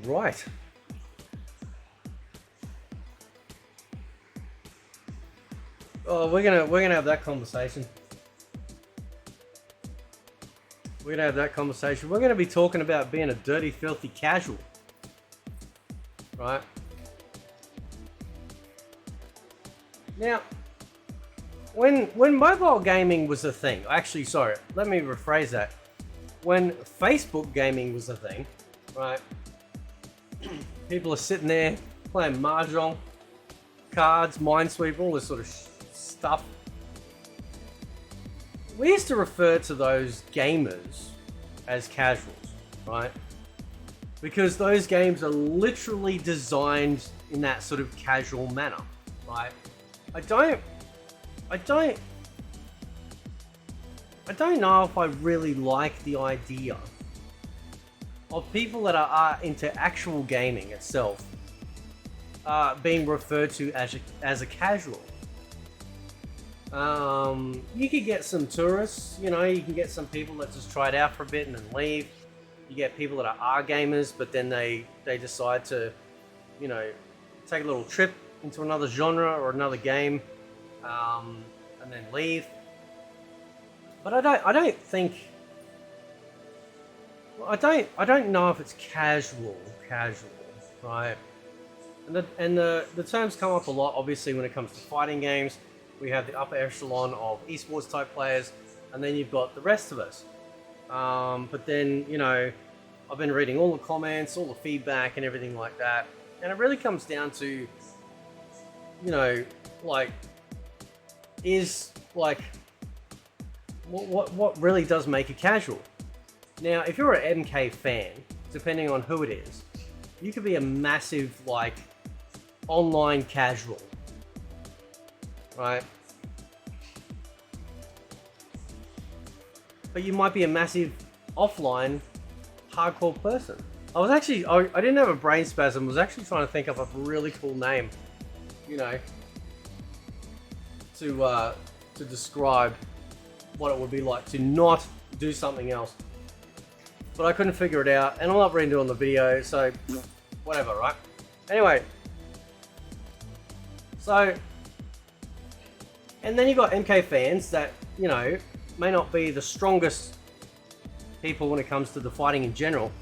Right. Oh, we're gonna have that conversation. We're gonna have that conversation. We're gonna be talking about being a dirty, filthy casual, right? Now, when mobile gaming was a thing, actually, sorry, let me rephrase that. When Facebook gaming was a thing, right? People are sitting there playing mahjong, cards, Minesweeper, all this sort of stuff. We used to refer to those gamers as casuals, right? Because those games are literally designed in that sort of casual manner, right? I don't know if I really like the idea of people that are into actual gaming itself being referred to as a casual. You could get some tourists, you know, you can get some people that just try it out for a bit and then leave. You get people that are gamers, but then they decide to, you know, take a little trip into another genre or another game, and then leave. But I don't know if it's casual, right? And the terms come up a lot, obviously, when it comes to fighting games. We have the upper echelon of esports type players, and then you've got the rest of us. But then, you know, I've been reading all the comments, all the feedback and everything like that. And it really comes down to, you know, like, is like, what really does make a casual? Now, if you're an MK fan, depending on who it is, you could be a massive, like, online casual, right? But you might be a massive offline hardcore person. I didn't have a brain spasm. I was actually trying to think of a really cool name, you know, to describe what it would be like to not do something else. But I couldn't figure it out, and I'm not redoing the video, so whatever, right? Anyway, so, and then you got MK fans that, you know, may not be the strongest people when it comes to the fighting in general,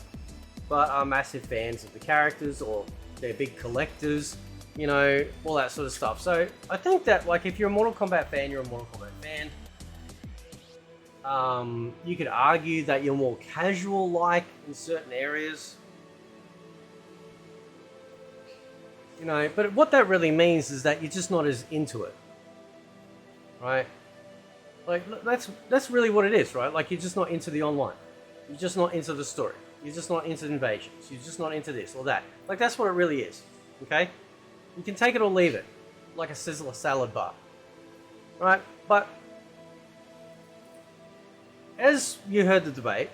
but are massive fans of the characters, or they're big collectors, you know, all that sort of stuff. So I think that, like, if you're a Mortal Kombat fan, you're a Mortal Kombat fan. You could argue that you're more casual-like in certain areas. You know, but what that really means is that you're just not as into it, right? Like, that's really what it is, right? Like, you're just not into the online. You're just not into the story. You're just not into invasions. You're just not into this or that. Like, that's what it really is, okay? You can take it or leave it, like a Sizzler salad bar, right? But as you heard the debate,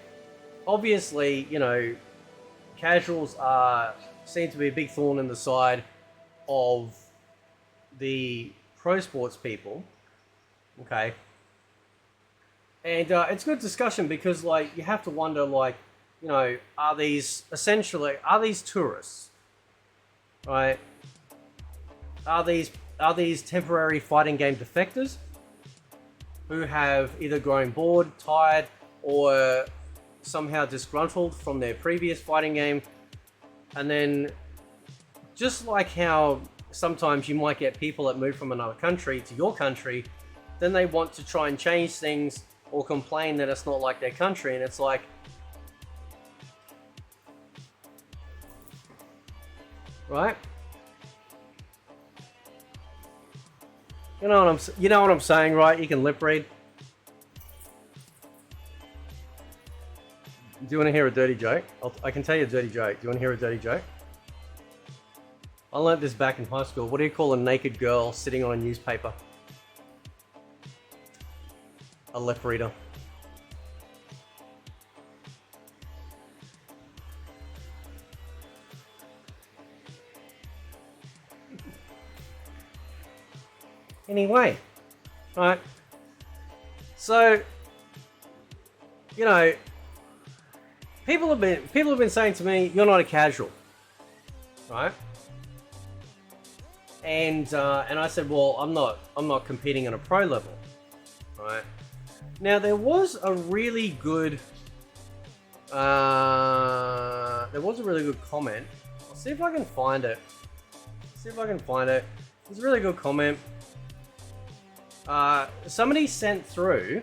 obviously, you know, casuals seem to be a big thorn in the side of the pro sports people, okay? And it's good discussion because, like, you have to wonder, like, you know, are these tourists, right? Are these temporary fighting game defectors who have either grown bored, tired, or somehow disgruntled from their previous fighting game? And then, just like how sometimes you might get people that move from another country to your country, then they want to try and change things or complain that it's not like their country, and it's like, right? You know what I'm saying, right? You can lip read. Do you want to hear a dirty joke? I can tell you a dirty joke. Do you want to hear a dirty joke? I learned this back in high school. What do you call a naked girl sitting on a newspaper? A lip reader. Anyway, right? So, you know, people have been saying to me, "You're not a casual." right? And I said, well, I'm not competing on a pro level, right? Now there was a really good comment. I'll see if I can find it. There's a really good comment. Somebody sent through.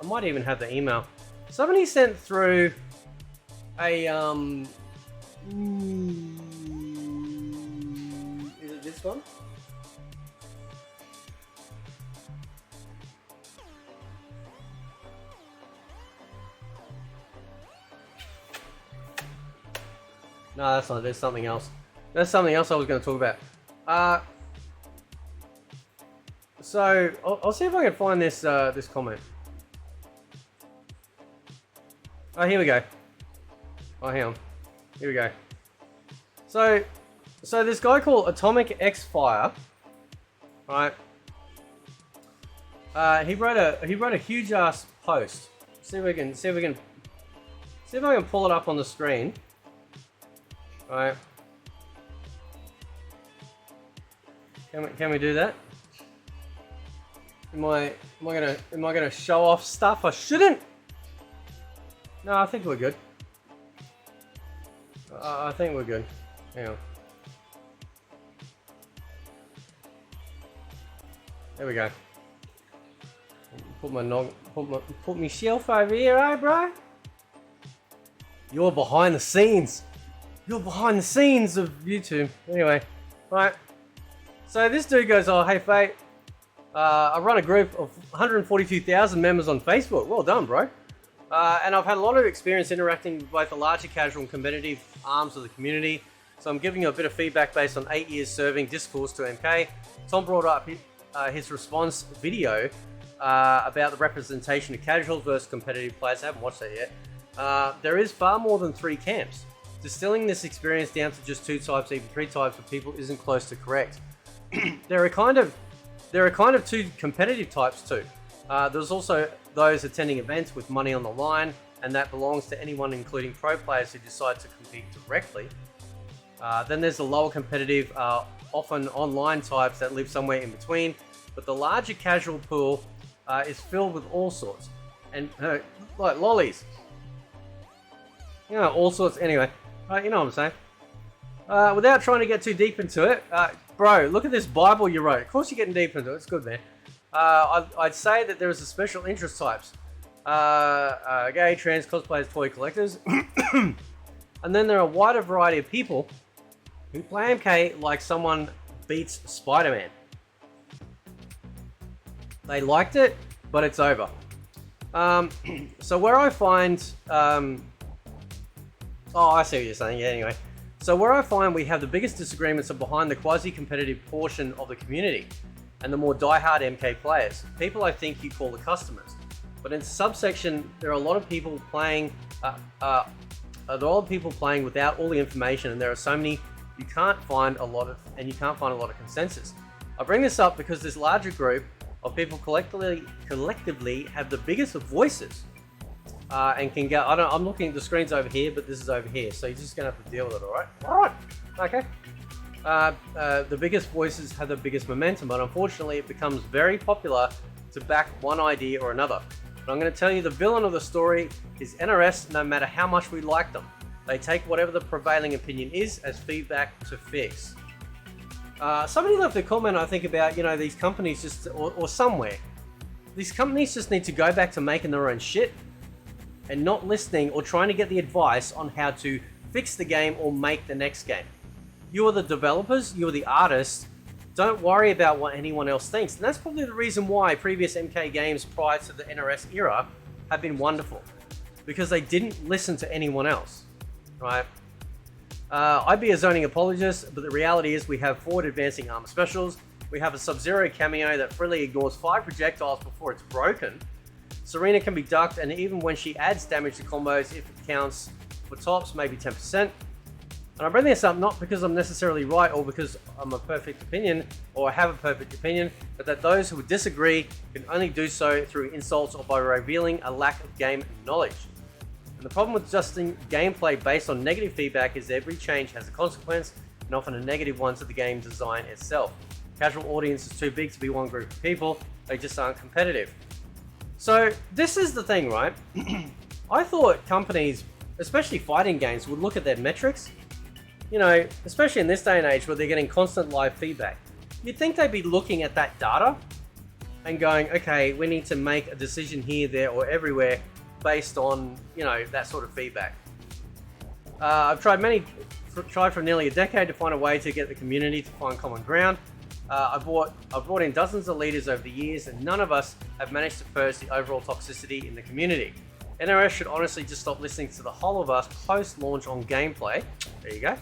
I might even have the email. Somebody sent through a Is it this one? No, that's not. There's something else. There's something else I was going to talk about. So I'll see if I can find this this comment. Oh, here we go. Oh, hang on. Here we go. So this guy called Atomic X Fire, right? He wrote a huge ass post. See if I can pull it up on the screen. All right. Can we do that? Am I gonna show off stuff I shouldn't? No, I think we're good. I think we're good. Hang on. There we go. Put my shelf over here, eh, bro? You're behind the scenes. You're behind the scenes of YouTube. Anyway, right. So this dude goes, oh, hey, Fate. I run a group of 142,000 members on Facebook. Well done, bro. And I've had a lot of experience interacting with both the larger casual and competitive arms of the community. So I'm giving you a bit of feedback based on 8 years serving discourse to MK. Tom brought up his response video about the representation of casuals versus competitive players. I haven't watched that yet. There is far more than 3 camps. Distilling this experience down to just 2 types, even 3 types of people isn't close to correct. There are kind of 2 competitive types too. There's also those attending events with money on the line, and that belongs to anyone including pro players who decide to compete directly. Then there's the lower competitive, often online types that live somewhere in between, but the larger casual pool is filled with all sorts. And like lollies. You know, all sorts, anyway. You know what I'm saying. Without trying to get too deep into it, bro, look at this Bible you wrote. Of course you're getting deep into it, it's good, man. I'd say that there is a special interest types. Gay, trans, cosplayers, toy collectors. And then there are a wider variety of people who play MK like someone beats Spider-Man. They liked it, but it's over. So where I find... oh, I see what you're saying. Yeah, anyway. So where I find we have the biggest disagreements are behind the quasi-competitive portion of the community and the more die-hard MK players. People I think you call the customers. But in subsection, there are a lot of people playing without all the information, and there are so many you can't find a lot of consensus. I bring this up because this larger group of people collectively have the biggest of voices. And can go, I'm looking at the screens over here, but this is over here, so you're just gonna have to deal with it, alright? Alright, okay. The biggest voices have the biggest momentum, but unfortunately it becomes very popular to back one idea or another. But I'm gonna tell you the villain of the story is NRS, no matter how much we like them. They take whatever the prevailing opinion is as feedback to fix. Somebody left a comment, I think, about, you know, these companies just, or somewhere. These companies just need to go back to making their own shit and not listening or trying to get the advice on how to fix the game or make the next game. You are the developers, you are the artists, don't worry about what anyone else thinks. And that's probably the reason why previous MK games prior to the NRS era have been wonderful. Because they didn't listen to anyone else, right? I'd be a zoning apologist, but the reality is we have forward advancing armor specials, we have a Sub-Zero cameo that freely ignores 5 projectiles before it's broken. Serena can be ducked, and even when she adds damage to combos, if it counts for tops, maybe 10%. And I bring this up not because I'm necessarily right or because I'm a perfect opinion or I have a perfect opinion, but that those who disagree can only do so through insults or by revealing a lack of game knowledge. And the problem with adjusting gameplay based on negative feedback is every change has a consequence, and often a negative one to the game design itself. Casual audience is too big to be one group of people, they just aren't competitive. So this is the thing, right? I thought companies, especially fighting games, would look at their metrics. You know, especially in this day and age where they're getting constant live feedback. You'd think they'd be looking at that data and going, okay, we need to make a decision here, there, or everywhere based on, you know, that sort of feedback. I've tried for nearly a decade to find a way to get the community to find common ground. I've brought in dozens of leaders over the years, and none of us have managed to purge the overall toxicity in the community. NRS should honestly just stop listening to the whole of us post-launch on gameplay. There you go.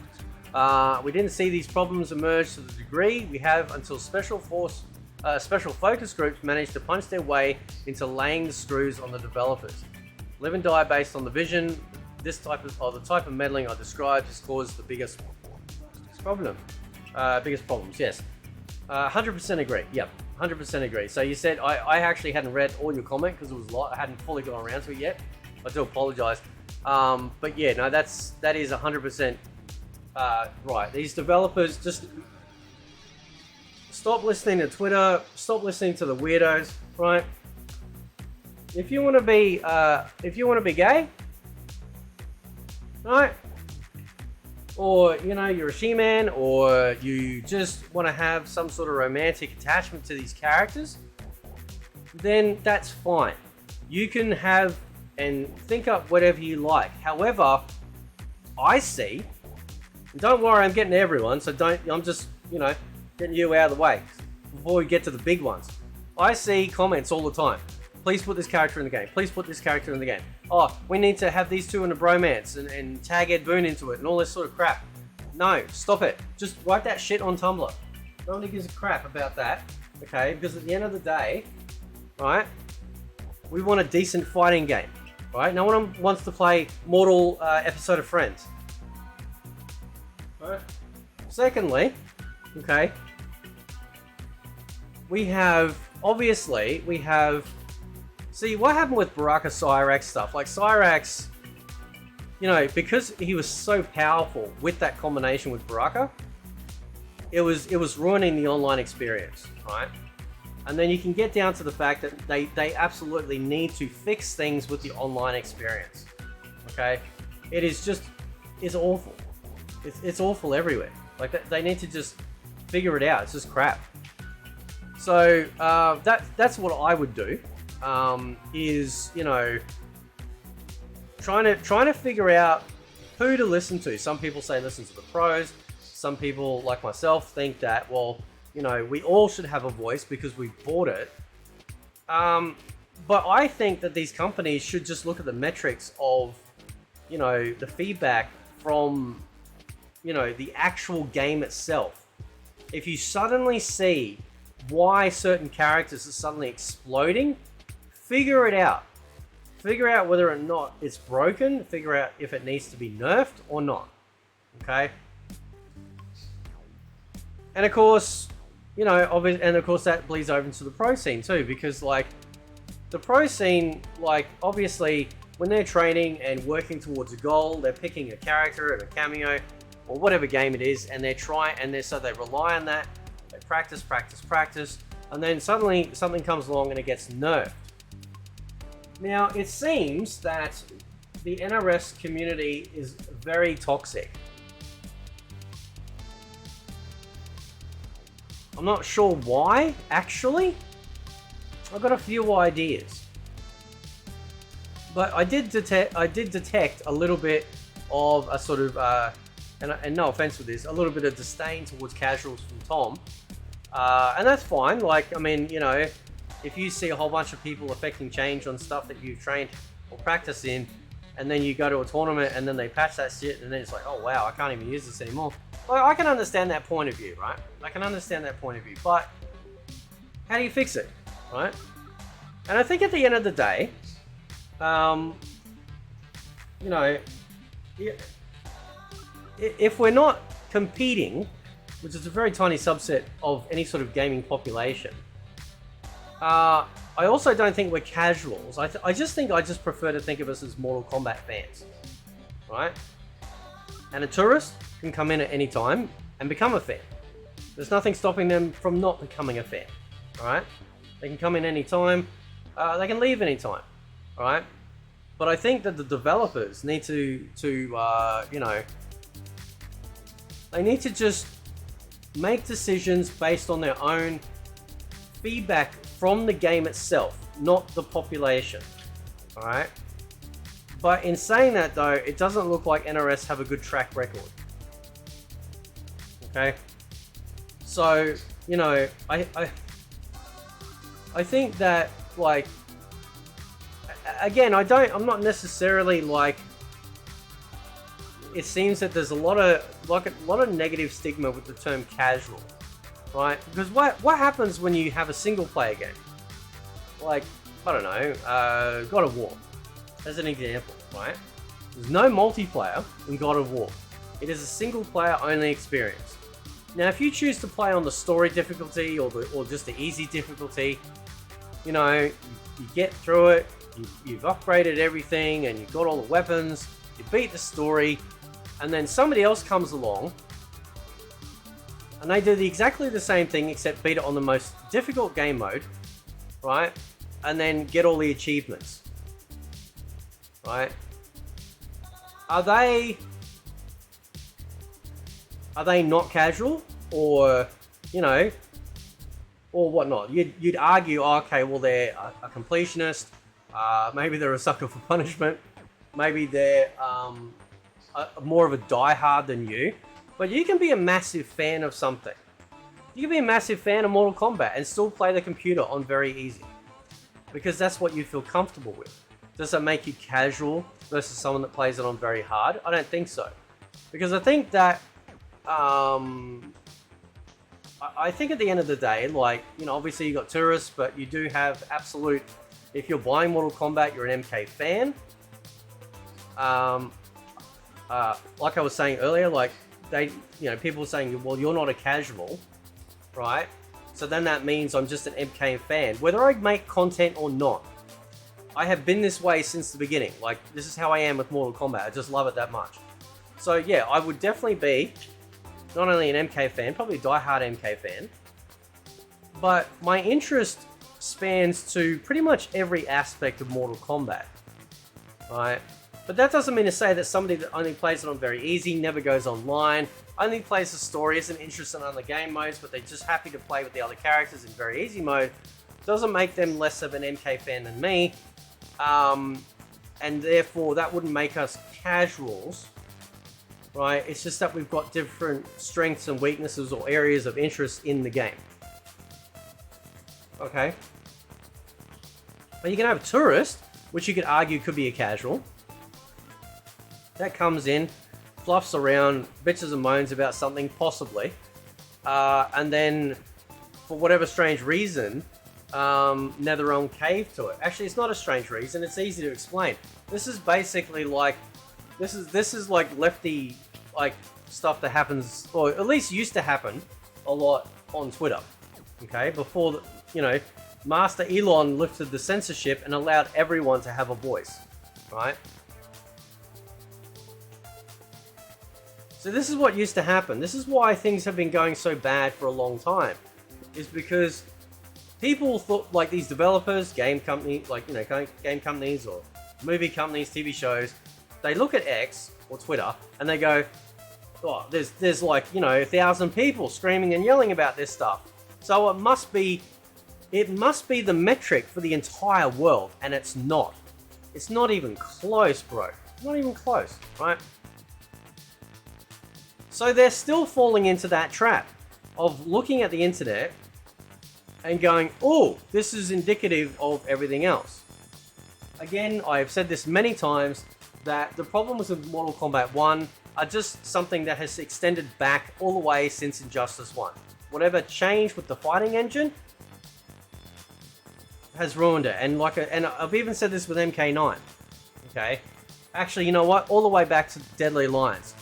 We didn't see these problems emerge to the degree we have until special focus groups managed to punch their way into laying the screws on the developers. Live and die based on the vision. The type of meddling I described has caused the biggest problems. Yes, 100% agree. Yep, 100% agree. So you said I actually hadn't read all your comment because it was a lot. I hadn't fully gone around to it yet. I do apologize. But yeah, no, that is 100% right. These developers just stop listening to Twitter. Stop listening to the weirdos. Right? If you want to be gay, right? Or, you know, you're a she-man, or you just want to have some sort of romantic attachment to these characters, then that's fine. You can have and think up whatever you like. However, I see, and don't worry, I'm getting to everyone, so I'm just, you know, getting you out of the way before we get to the big ones. I see comments all the time. Please put this character in the game. Please put this character in the game. Oh, we need to have these two in a bromance and tag Ed Boon into it and all this sort of crap. No, stop it. Just write that shit on Tumblr. Nobody gives a crap about that, okay? Because at the end of the day, right, we want a decent fighting game, right? No one wants to play Mortal episode of Friends. Right. Secondly, okay, obviously, see, what happened with Baraka Cyrax stuff? Like, Cyrax, you know, because he was so powerful with that combination with Baraka, it was ruining the online experience, right? And then you can get down to the fact that they absolutely need to fix things with the online experience, okay? It's awful. It's awful everywhere. Like, they need to just figure it out. It's just crap. So, that's what I would do. Is, you know, trying to figure out who to listen to. Some people say listen to the pros. Some people, like myself, think that, well, you know, we all should have a voice because we bought it. But I think that these companies should just look at the metrics of, you know, the feedback from, you know, the actual game itself. If you suddenly see why certain characters are suddenly exploding, figure it out. Figure out whether or not it's broken. Figure out if it needs to be nerfed or not. Okay? And of course, you know, that bleeds over into the pro scene too, because, like, the pro scene, like, obviously, when they're training and working towards a goal, they're picking a character and a cameo, or whatever game it is, and so they rely on that. They practice, and then suddenly something comes along and it gets nerfed. Now, it seems that the NRS community is very toxic. I'm not sure why, actually. I've got a few ideas. But I did detect a little bit of a sort of, and no offense with this, a little bit of disdain towards casuals from Tom. And that's fine. Like, I mean, you know, if you see a whole bunch of people affecting change on stuff that you've trained or practiced in, and then you go to a tournament and then they patch that shit, and then it's like, oh wow, I can't even use this anymore. Like, I can understand that point of view, right? I can understand that point of view, but how do you fix it, right? And I think at the end of the day, you know, if we're not competing, which is a very tiny subset of any sort of gaming population, I also don't think we're casuals. I just prefer to think of us as Mortal Kombat fans, right? And a tourist can come in at any time and become a fan. There's nothing stopping them from not becoming a fan. All right, they can come in anytime. They can leave anytime. All right, but I think that the developers need to you know, they need to just make decisions based on their own feedback from the game itself, not the population. All right. But in saying that, though, it doesn't look like NRS have a good track record. Okay. So, you know, I think that, like, again, I'm not necessarily like, it seems that there's a lot of negative stigma with the term casual, right? Because what happens when you have a single player game? Like, I don't know, God of War, as an example, right? There's no multiplayer in God of War. It is a single player only experience. Now, if you choose to play on the story difficulty or just the easy difficulty, you know, you get through it, you've upgraded everything, and you've got all the weapons, you beat the story, and then somebody else comes along, and they do exactly the same thing, except beat it on the most difficult game mode, right? And then get all the achievements, right? Are they not casual, or, you know, or whatnot? You'd argue, oh, okay, well, they're a completionist. Maybe they're a sucker for punishment. Maybe they're more of a diehard than you. But you can be a massive fan of something. You can be a massive fan of Mortal Kombat and still play the computer on very easy, because that's what you feel comfortable with. Does that make you casual versus someone that plays it on very hard? I don't think so, because I think that I think at the end of the day, like, you know, obviously you got tourists, but you do have absolute. If you're buying Mortal Kombat, you're an MK fan. Like I was saying earlier, like people were saying, well, you're not a casual, right? So then that means I'm just an MK fan, whether I make content or not. I have been this way since the beginning. Like, this is how I am with Mortal Kombat. I just love it that much. So yeah, I would definitely be not only an MK fan, probably a diehard MK fan, but my interest spans to pretty much every aspect of Mortal Kombat, right? But that doesn't mean to say that somebody that only plays it on very easy, never goes online, only plays the story, isn't interested in other game modes, but they're just happy to play with the other characters in very easy mode, doesn't make them less of an MK fan than me, and therefore that wouldn't make us casuals, right? It's just that we've got different strengths and weaknesses or areas of interest in the game. Okay? But you can have a tourist, which you could argue could be a casual, that comes in, fluffs around, bitches and moans about something, possibly, and then, for whatever strange reason, NetherRealm caved to it. Actually, it's not a strange reason, it's easy to explain. This is basically like, this is like lefty, like, stuff that happens, or at least used to happen a lot on Twitter, okay? Before, you know, Master Elon lifted the censorship and allowed everyone to have a voice, right? So this is what used to happen. This is why things have been going so bad for a long time, is because people thought, like, these developers, game companies, like, you know, game companies or movie companies, TV shows, they look at X or Twitter and they go, oh, there's like, you know, 1,000 people screaming and yelling about this stuff. So it must be the metric for the entire world, and it's not. It's not even close, bro. Not even close, right? So they're still falling into that trap of looking at the internet and going, oh, this is indicative of everything else. Again, I've said this many times, that the problems with Mortal Kombat 1 are just something that has extended back all the way since Injustice 1. Whatever changed with the fighting engine has ruined it. And I've even said this with MK9. Okay? Actually, you know what? All the way back to Deadly Alliance.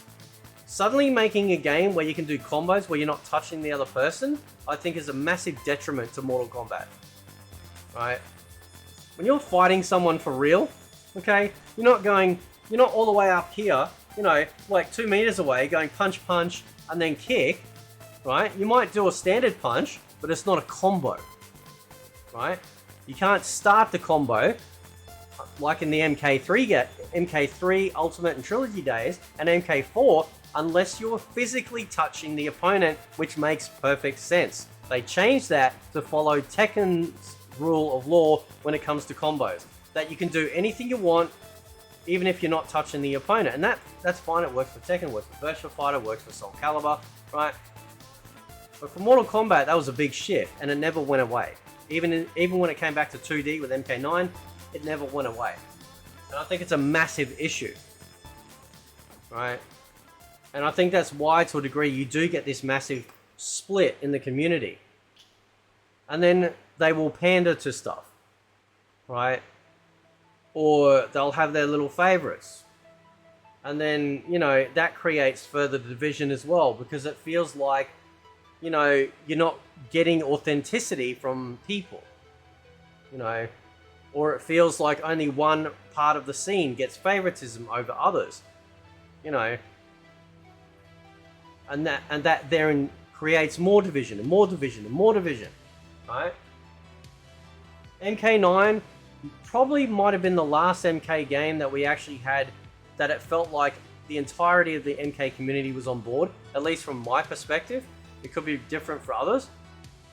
Suddenly making a game where you can do combos where you're not touching the other person, I think is a massive detriment to Mortal Kombat. Right? When you're fighting someone for real, okay, you're not all the way up here, you know, like 2 meters away, going punch, punch, and then kick, right? You might do a standard punch, but it's not a combo, right? You can't start the combo like in the MK3 Ultimate and Trilogy days and MK4 unless you're physically touching the opponent, which makes perfect sense. They changed that to follow Tekken's rule of law when it comes to combos, that you can do anything you want even if you're not touching the opponent, and that's fine. It works for Tekken, works for Virtua Fighter, works for Soul Calibur, right? But for Mortal Kombat, that was a big shift, and it never went away. Even when it came back to 2D with MK9, it never went away. And I think it's a massive issue, right? And I think that's why, to a degree, you do get this massive split in the community. And then they will pander to stuff, right? Or they'll have their little favorites. And then, you know, that creates further division as well, because it feels like, you know, you're not getting authenticity from people, you know, or it feels like only one part of the scene gets favoritism over others, you know, and that therein creates more division and more division and more division, right? MK9 probably might have been the last MK game that we actually had that it felt like the entirety of the MK community was on board, at least from my perspective. It could be different for others,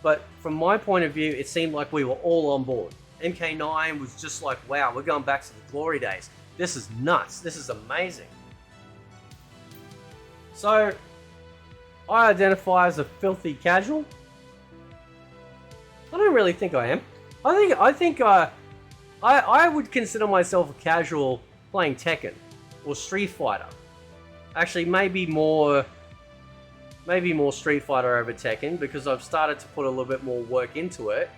but from my point of view, it seemed like we were all on board. MK9 was just like, wow, we're going back to the glory days. This is nuts. This is amazing. So, I identify as a filthy casual. I don't really think I am. I would consider myself a casual playing Tekken or Street Fighter. Actually, maybe more Street Fighter over Tekken, because I've started to put a little bit more work into it,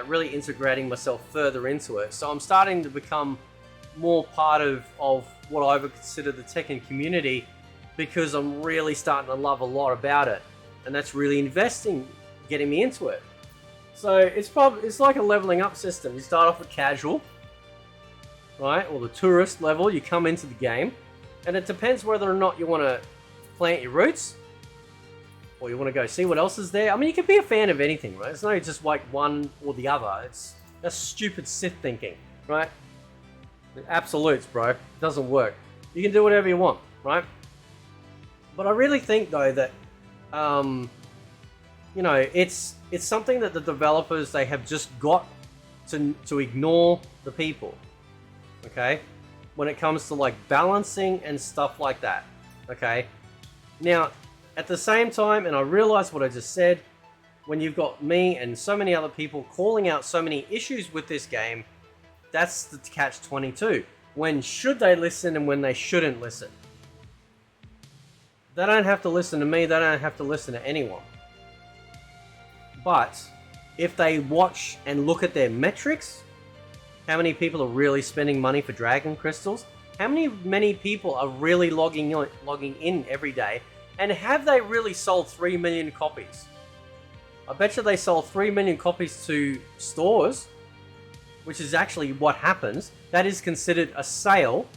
really integrating myself further into it. So I'm starting to become more part of what I would consider the Tekken community, because I'm really starting to love a lot about it, and that's really getting me into it. So it's like a leveling up system. You start off with casual, right, or the tourist level. You come into the game, and it depends whether or not you want to plant your roots, or you want to go see what else is there. I mean, you can be a fan of anything, right? It's not just like one or the other. That's stupid Sith thinking, right? Absolutes, bro. It doesn't work. You can do whatever you want, right? But I really think, though, that you know, it's something that the developers, they have just got to ignore the people, okay? When it comes to like balancing and stuff like that, okay? Now, at the same time, and I realize what I just said, when you've got me and so many other people calling out so many issues with this game, that's the catch-22. When should they listen and when they shouldn't listen? They don't have to listen to me, they don't have to listen to anyone. But if they watch and look at their metrics, how many people are really spending money for Dragon Crystals? How many people are really logging in every day? And have they really sold 3 million copies? I bet you they sold 3 million copies to stores, which is actually what happens. That is considered a sale,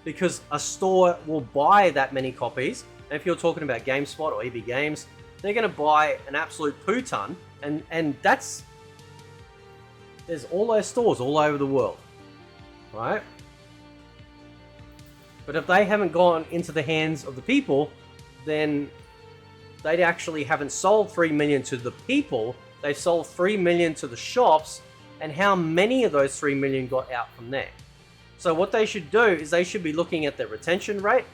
because a store will buy that many copies. And if you're talking about GameSpot or EB Games, they're going to buy an absolute poo ton, and there's all those stores all over the world, right? But if they haven't gone into the hands of the people, then they actually haven't sold 3 million to the people. They've sold 3 million to the shops, and how many of those 3 million got out from there? So what they should do is they should be looking at their retention rate.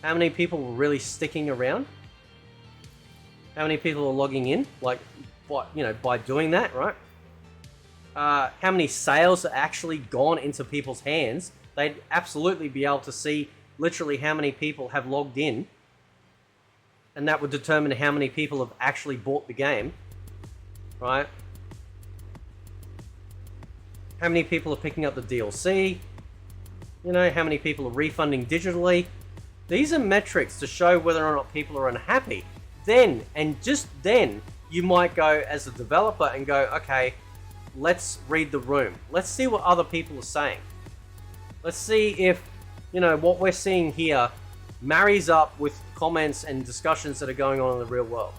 How many people were really sticking around? How many people are logging in, like, by doing that, right? How many sales are actually gone into people's hands? They'd absolutely be able to see literally how many people have logged in, and that would determine how many people have actually bought the game, right? How many people are picking up the DLC? You know, how many people are refunding digitally? These are metrics to show whether or not people are unhappy. Then, and just then, you might go as a developer and go, okay, let's read the room. Let's see what other people are saying. Let's see if, you know, what we're seeing here marries up with comments and discussions that are going on in the real world.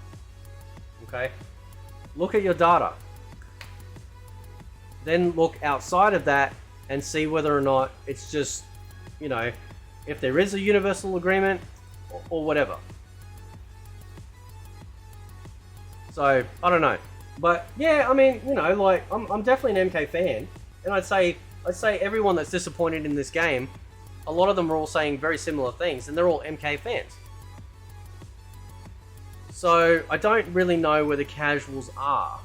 Okay? Look at your data. Then look outside of that and see whether or not it's just, you know, if there is a universal agreement or whatever. So, I don't know. But yeah, I mean, you know, like I'm definitely an MK fan, and I'd say everyone that's disappointed in this game, a lot of them are all saying very similar things, and they're all MK fans. So I don't really know where the casuals are.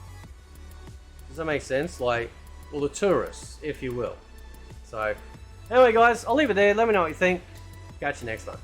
Does that make sense? Like, well, the tourists, if you will. So anyway, guys, I'll leave it there. Let me know what you think. Catch you next time.